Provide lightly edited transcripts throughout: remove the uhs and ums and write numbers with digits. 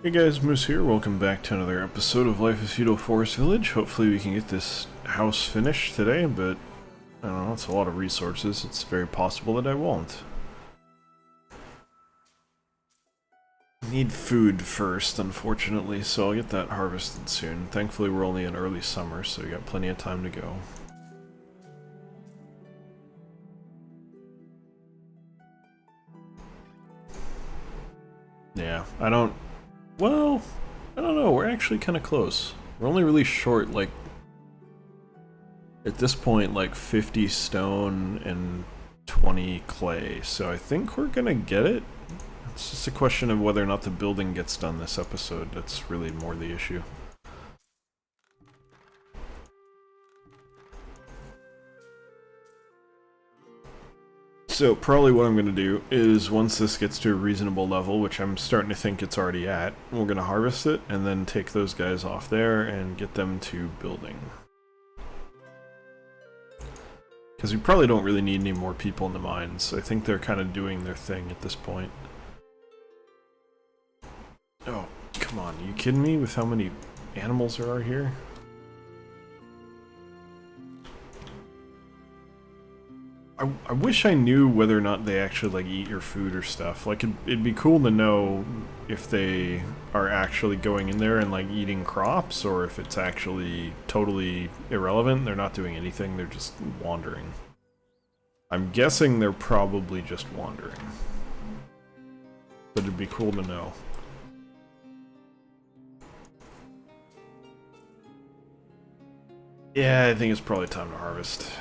Hey guys, Moose here. Welcome back to another episode of Life is Feudal Forest Village. Hopefully we can get this house finished today, but I don't know, it's a lot of resources. It's very possible that I won't. Need food first, unfortunately, so I'll get that harvested soon. Thankfully we're only in early summer, so we got plenty of time to go. Yeah, well, I don't know, we're actually kind of close. We're only really short, like, at this point, like 50 stone and 20 clay, so I think we're gonna get it. It's just a question of whether or not the building gets done this episode. That's really more the issue. So probably what I'm going to do is once this gets to a reasonable level, which I'm starting to think it's already at, we're going to harvest it and then take those guys off there and get them to building. Because we probably don't really need any more people in the mines. I think they're kind of doing their thing at this point. Oh, come on, are you kidding me with how many animals there are here? I wish I knew whether or not they actually like eat your food or stuff. Like it'd be cool to know if they are actually going in there and like eating crops, or if it's actually totally irrelevant. They're not doing anything, they're just wandering. I'm guessing they're probably just wandering. But it'd be cool to know. Yeah, I think it's probably time to harvest.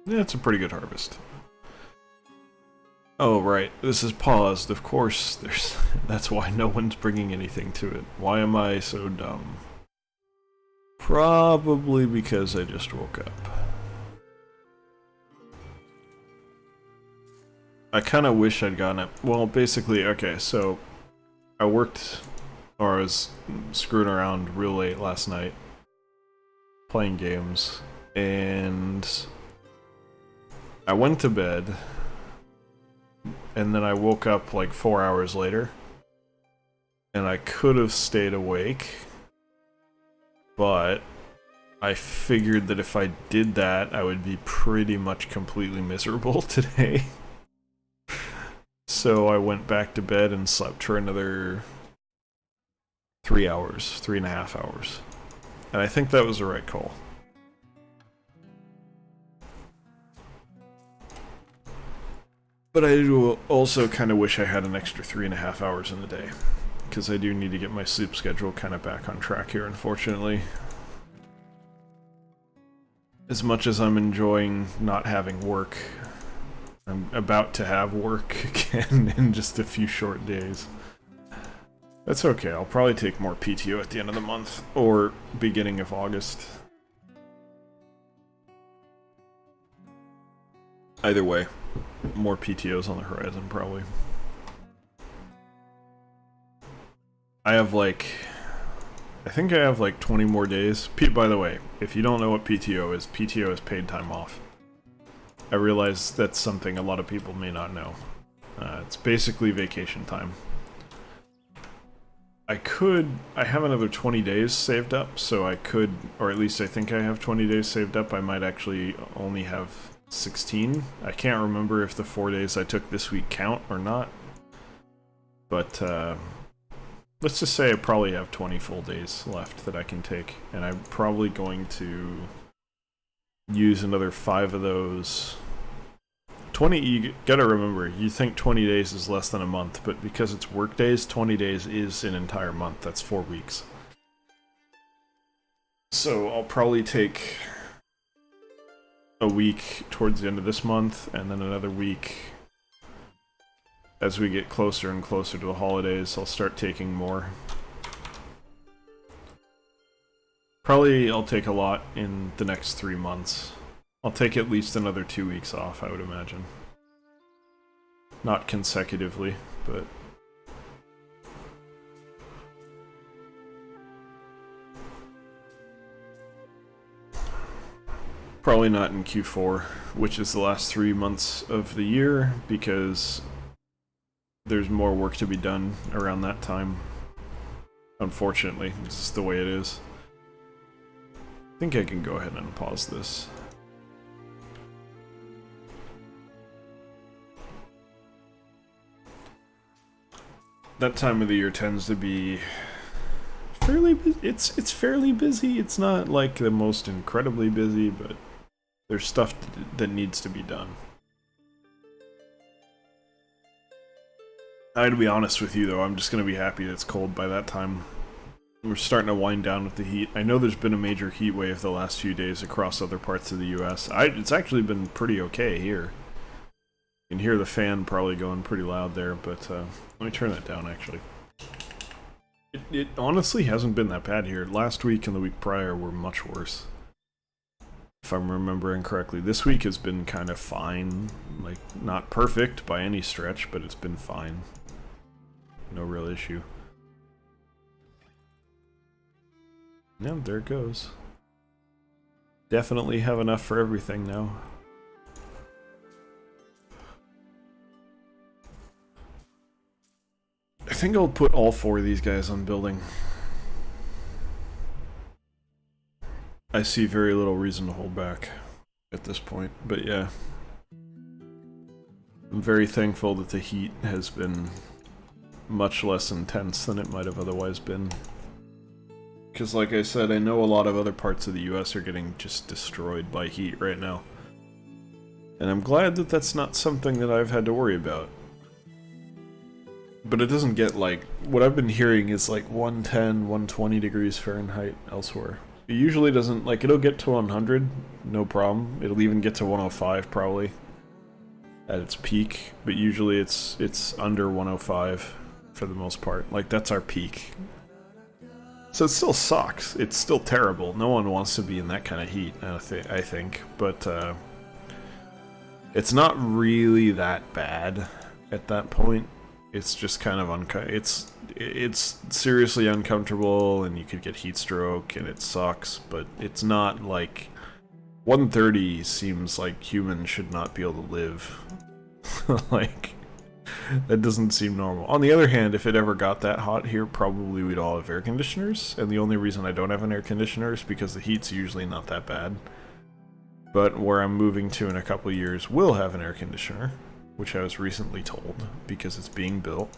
Yeah, it's a pretty good harvest. Oh, right. This is paused. Of course, that's why no one's bringing anything to it. Why am I so dumb? Probably because I just woke up. I kind of wish I'd gotten up. Well, basically, okay, so I worked, or I was screwing around real late last night, playing games, and I went to bed, and then I woke up like 4 hours later, and I could have stayed awake, but I figured that if I did that, I would be pretty much completely miserable today. So I went back to bed and slept for another 3 hours, 3.5 hours. And I think that was the right call. But I do also kind of wish I had an extra 3.5 hours in the day. Because I do need to get my sleep schedule kind of back on track here, unfortunately. As much as I'm enjoying not having work, I'm about to have work again in just a few short days. That's okay, I'll probably take more PTO at the end of the month, or beginning of August. Either way, more PTOs on the horizon, probably. I have like... I think I have like 20 more days. By the way, if you don't know what PTO is paid time off. I realize that's something a lot of people may not know. It's basically vacation time. I have another 20 days saved up, so I could, or at least I think I have 20 days saved up. I might actually only have 16. I can't remember if the 4 days I took this week count or not. But, let's just say I probably have 20 full days left that I can take, and I'm probably going to use another 5 of those. 20, you gotta remember, you think 20 days is less than a month, but because it's work days, 20 days is an entire month. That's 4 weeks. So I'll probably take a week towards the end of this month, and then another week as we get closer and closer to the holidays. I'll start taking more. Probably I'll take a lot in the next 3 months. I'll take at least another 2 weeks off, I would imagine. Not consecutively, but... Probably not in Q4, which is the last 3 months of the year, because there's more work to be done around that time. Unfortunately, this is the way it is. I think I can go ahead and pause this. That time of the year tends to be fairly busy. It's fairly busy. It's not like the most incredibly busy, but there's stuff that needs to be done. To be honest with you though, I'm just gonna be happy that it's cold by that time. We're starting to wind down with the heat. I know there's been a major heat wave the last few days across other parts of the US. It's actually been pretty okay here. You can hear the fan probably going pretty loud there, but let me turn that down actually. It honestly hasn't been that bad here. Last week and the week prior were much worse, if I'm remembering correctly. This week has been kind of fine. Like, not perfect by any stretch, but it's been fine. No real issue. Yeah, there it goes. Definitely have enough for everything now. I think I'll put all 4 of these guys on building. I see very little reason to hold back at this point, but yeah. I'm very thankful that the heat has been much less intense than it might have otherwise been. Because like I said, I know a lot of other parts of the US are getting just destroyed by heat right now. And I'm glad that that's not something that I've had to worry about. But it doesn't get like, what I've been hearing is like 110, 120 degrees Fahrenheit elsewhere. It usually doesn't, like, it'll get to 100, no problem. It'll even get to 105 probably at its peak, but usually it's under 105 for the most part. Like, that's our peak. So it still sucks. It's still terrible. No one wants to be in that kind of heat, I think. But it's not really that bad at that point. It's just kind of it's seriously uncomfortable, and you could get heat stroke, and it sucks, but it's not like 130 seems like humans should not be able to live. Like, that doesn't seem normal. On the other hand, if it ever got that hot here, probably we'd all have air conditioners, and the only reason I don't have an air conditioner is because the heat's usually not that bad. But where I'm moving to in a couple of years will have an air conditioner, which I was recently told, because it's being built.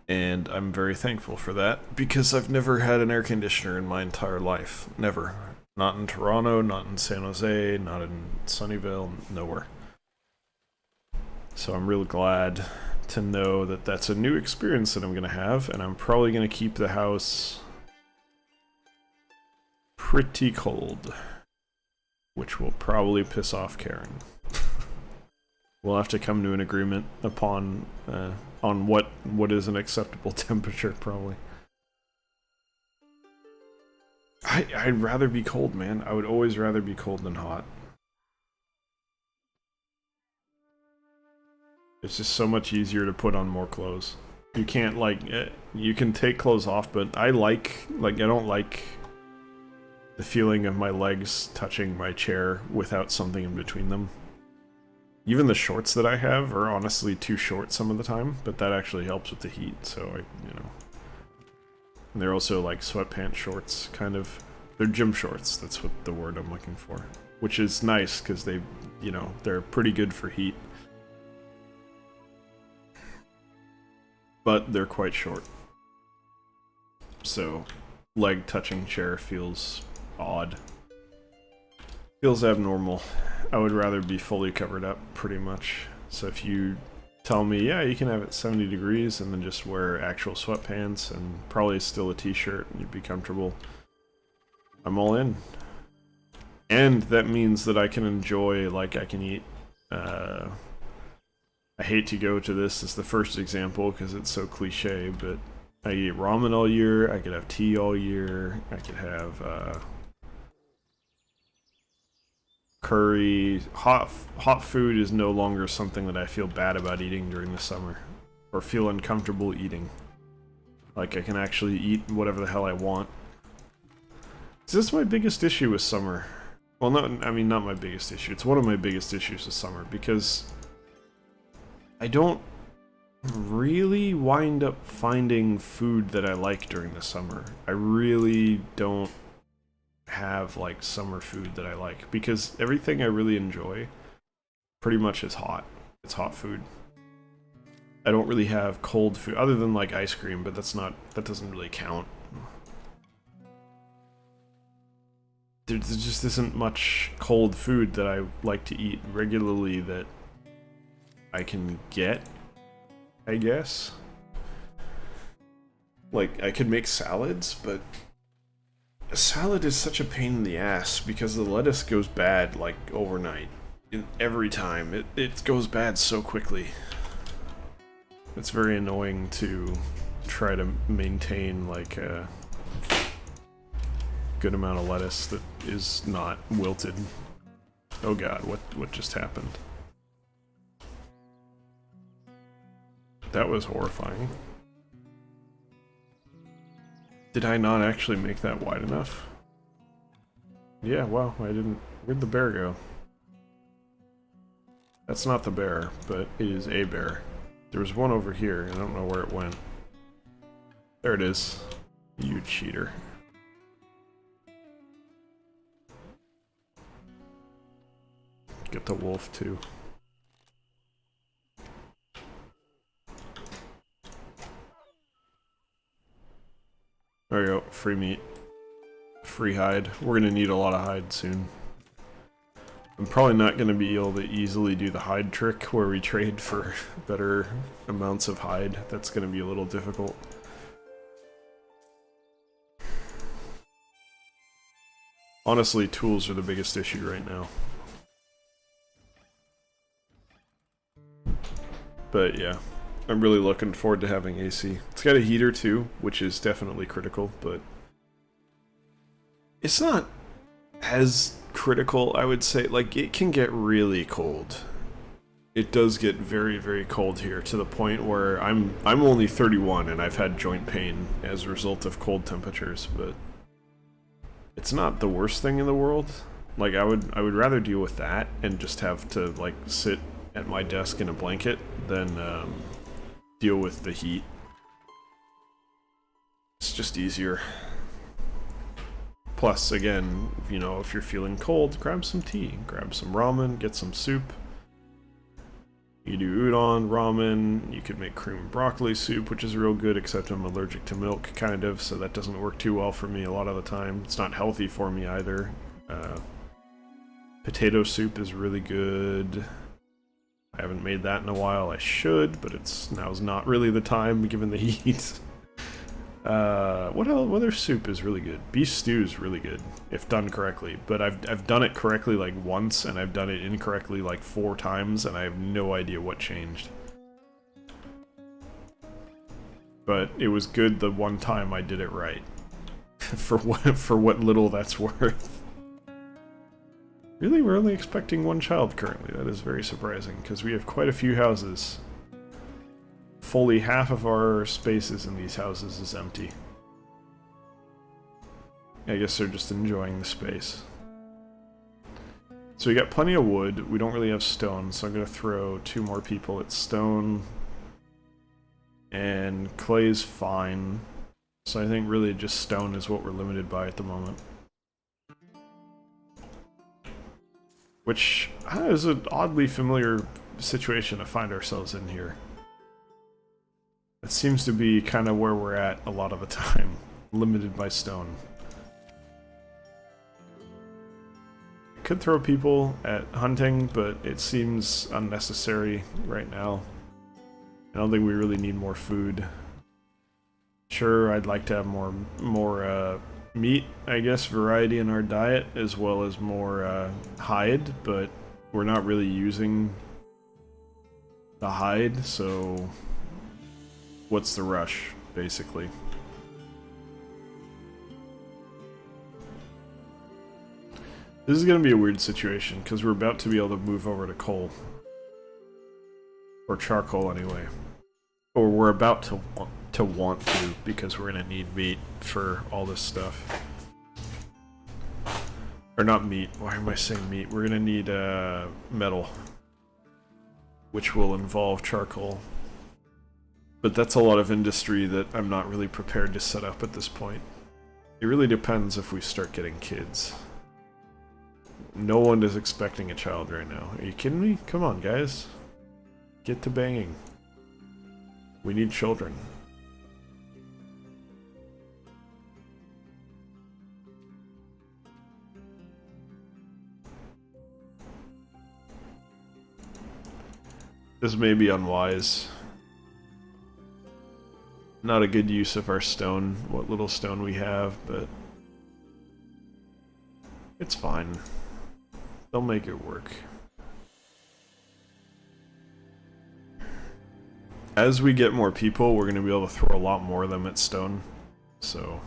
And I'm very thankful for that, because I've never had an air conditioner in my entire life. Never. Not in Toronto, not in San Jose, not in Sunnyvale, nowhere. So I'm really glad to know that that's a new experience that I'm going to have, and I'm probably going to keep the house pretty cold, which will probably piss off Karen. We'll have to come to an agreement upon on what is an acceptable temperature, probably. I'd rather be cold, man. I would always rather be cold than hot. It's just so much easier to put on more clothes. You can't, like, you can take clothes off, but I don't like the feeling of my legs touching my chair without something in between them. Even the shorts that I have are honestly too short some of the time, but that actually helps with the heat, so you know. And they're also like sweatpants shorts, kind of. They're gym shorts, that's what the word I'm looking for. Which is nice, because they, you know, they're pretty good for heat. But they're quite short. So, leg touching chair feels odd. Feels abnormal. I would rather be fully covered up, pretty much. So if you tell me, yeah, you can have it 70 degrees and then just wear actual sweatpants and probably still a t-shirt and you'd be comfortable, I'm all in. And that means that I can enjoy, like, I can eat, I hate to go to this as the first example because it's so cliche, but I eat ramen all year, I could have tea all year, I could have, curry. Hot food is no longer something that I feel bad about eating during the summer, or feel uncomfortable eating. Like, I can actually eat whatever the hell I want. So this is my biggest issue with summer. Well, I mean, not my biggest issue. It's one of my biggest issues this summer, because I don't really wind up finding food that I like during the summer. I really don't have, like, summer food that I like, because everything I really enjoy pretty much is hot. It's hot food. I don't really have cold food, other than, like, ice cream, but that doesn't really count. There just isn't much cold food that I like to eat regularly that I can get, I guess. Like, I could make salads, but a salad is such a pain in the ass because the lettuce goes bad, like, overnight. Every time. It goes bad so quickly. It's very annoying to try to maintain, like, a good amount of lettuce that is not wilted. Oh god, what just happened? That was horrifying. Did I not actually make that wide enough? Yeah, well, I didn't... Where'd the bear go? That's not the bear, but it is a bear. There was one over here, and I don't know where it went. There it is. You cheater. Get the wolf, too. There we go. Free meat. Free hide. We're gonna need a lot of hide soon. I'm probably not gonna be able to easily do the hide trick where we trade for better amounts of hide. That's gonna be a little difficult. Honestly, tools are the biggest issue right now. But yeah, I'm really looking forward to having AC. It's got a heater too, which is definitely critical, but it's not as critical, I would say. Like, it can get really cold. It does get very, very cold here, to the point where I'm only 31 and I've had joint pain as a result of cold temperatures, but it's not the worst thing in the world. Like, I would rather deal with that and just have to, like, sit at my desk in a blanket than deal with the heat. It's just easier. Plus, again, you know, if you're feeling cold, grab some tea, grab some ramen, get some soup. You do udon, ramen, you could make cream and broccoli soup, which is real good, except I'm allergic to milk, kind of, so that doesn't work too well for me a lot of the time. It's not healthy for me either. Potato soup is really good. I haven't made that in a while. I should, but now's not really the time given the heat. What other soup is really good? Beef stew is really good if done correctly, but I've done it correctly like once, and I've done it incorrectly like 4 times, and I have no idea what changed. But it was good the one time I did it right. for what little that's worth. Really, we're only expecting 1 child currently. That is very surprising, because we have quite a few houses. Fully half of our spaces in these houses is empty. I guess they're just enjoying the space. So we got plenty of wood. We don't really have stone, so I'm going to throw 2 more people at stone. And clay's fine. So I think really just stone is what we're limited by at the moment. Which is an oddly familiar situation to find ourselves in here. It seems to be kind of where we're at a lot of the time, limited by stone. Could throw people at hunting, but it seems unnecessary right now. I don't think we really need more food. Sure, I'd like to have more meat, I guess, variety in our diet, as well as more hide, but we're not really using the hide, so what's the rush, basically? This is going to be a weird situation, because we're about to be able to move over to coal. Or charcoal, anyway. Or we're about to want to, because we're going to need meat for all this stuff. Or not meat. Why am I saying meat? We're gonna need metal, which will involve charcoal. But that's a lot of industry that I'm not really prepared to set up at this point. It really depends if we start getting kids. No one is expecting a child right now. Are you kidding me? Come on, guys. Get to banging. We need children. This may be unwise. Not a good use of our stone, what little stone we have, but it's fine. They'll make it work. As we get more people, we're going to be able to throw a lot more of them at stone, so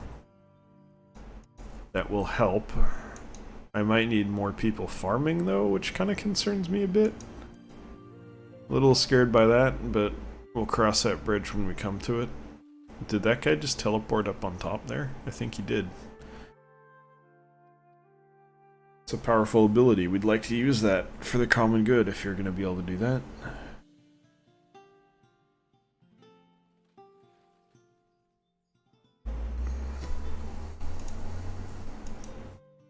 that will help. I might need more people farming though, which kind of concerns me a bit. A little scared by that, but we'll cross that bridge when we come to it. Did that guy just teleport up on top there? I think he did. It's a powerful ability. We'd like to use that for the common good if you're going to be able to do that.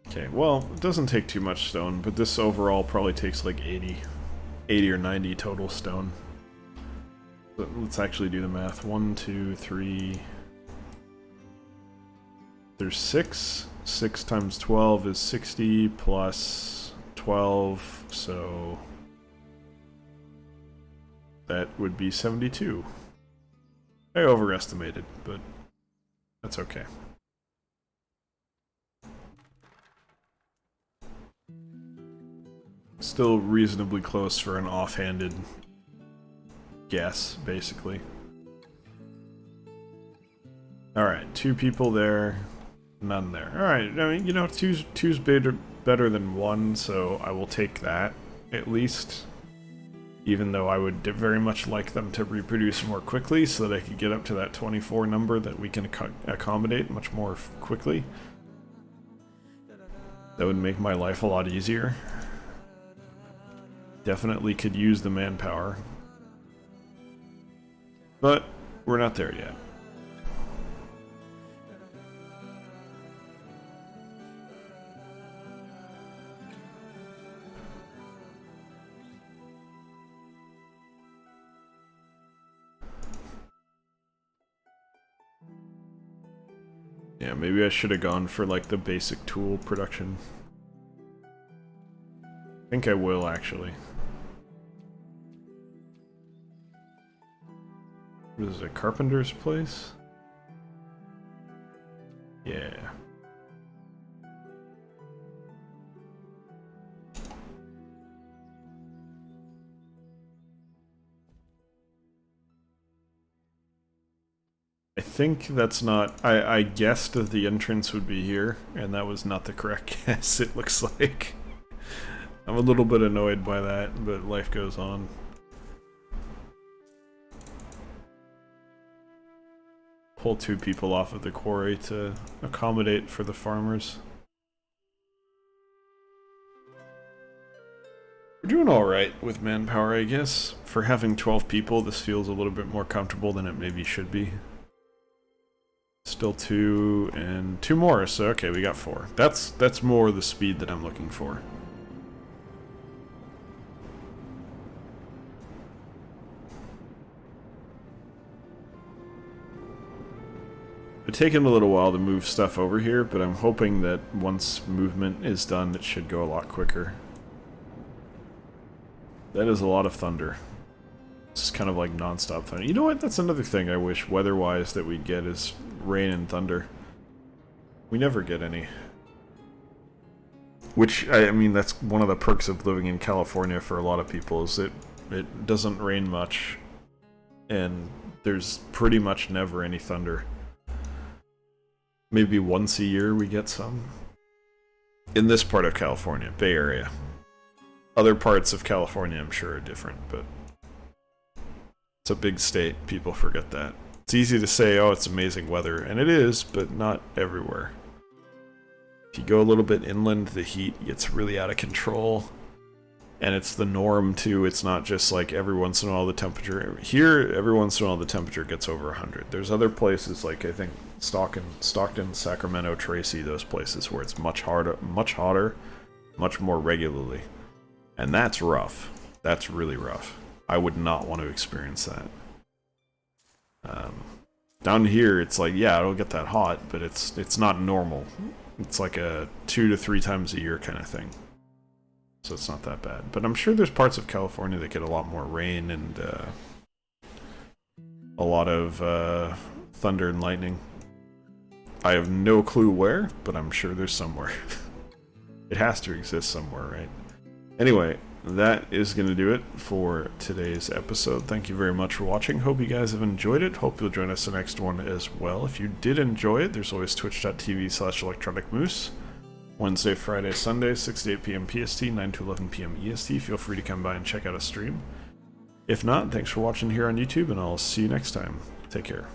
Okay, well, it doesn't take too much stone, but this overall probably takes like 80 or 90 total stone. But let's actually do the math. 1, 2, 3... There's 6. 6 times 12 is 60 plus 12, so that would be 72. I overestimated, but that's okay. Still reasonably close for an offhanded guess, basically. Alright, 2 people there, none there. Alright, I mean, you know, two's better than 1, so I will take that, at least. Even though I would very much like them to reproduce more quickly, so that I could get up to that 24 number that we can accommodate much more quickly. That would make my life a lot easier. Definitely could use the manpower. But we're not there yet. Yeah, maybe I should have gone for like the basic tool production. I think I will actually. This is a carpenter's place? Yeah. I think that's not... I guessed that the entrance would be here, and that was not the correct guess, it looks like. I'm a little bit annoyed by that, but life goes on. Pull 2 people off of the quarry to accommodate for the farmers. We're doing alright with manpower, I guess. For having 12 people, this feels a little bit more comfortable than it maybe should be. Still 2 and 2 more, so okay, we got 4. That's more the speed that I'm looking for. It's taken a little while to move stuff over here, but I'm hoping that once movement is done, it should go a lot quicker. That is a lot of thunder. It's just kind of like non-stop thunder. You know what? That's another thing I wish weather-wise that we'd get is rain and thunder. We never get any. Which, I mean, that's one of the perks of living in California for a lot of people, is it doesn't rain much, and there's pretty much never any thunder. Maybe once a year we get some. In this part of California, Bay Area. Other parts of California I'm sure are different, but it's a big state, people forget that. It's easy to say, oh, it's amazing weather, and it is, but not everywhere. you go a little bit inland, the heat gets really out of control. And it's the norm, too. It's not just like every once in a while the temperature... Here, every once in a while the temperature gets over 100. There's other places like, I think, Stockton, Sacramento, Tracy, those places where it's much hotter, much more regularly. And that's rough. That's really rough. I would not want to experience that. Down here, it's like, yeah, it'll get that hot, but it's not normal. It's like a 2 to 3 times a year kind of thing. So it's not that bad. But I'm sure there's parts of California that get a lot more rain and a lot of thunder and lightning. I have no clue where, but I'm sure there's somewhere. It has to exist somewhere, right? Anyway, that is going to do it for today's episode. Thank you very much for watching. Hope you guys have enjoyed it. Hope you'll join us the next one as well. If you did enjoy it, there's always twitch.tv/electronicmoose. Wednesday, Friday, Sunday, 6 to 8 p.m. PST, 9 to 11 p.m. EST. Feel free to come by and check out a stream. If not, thanks for watching here on YouTube, and I'll see you next time. Take care.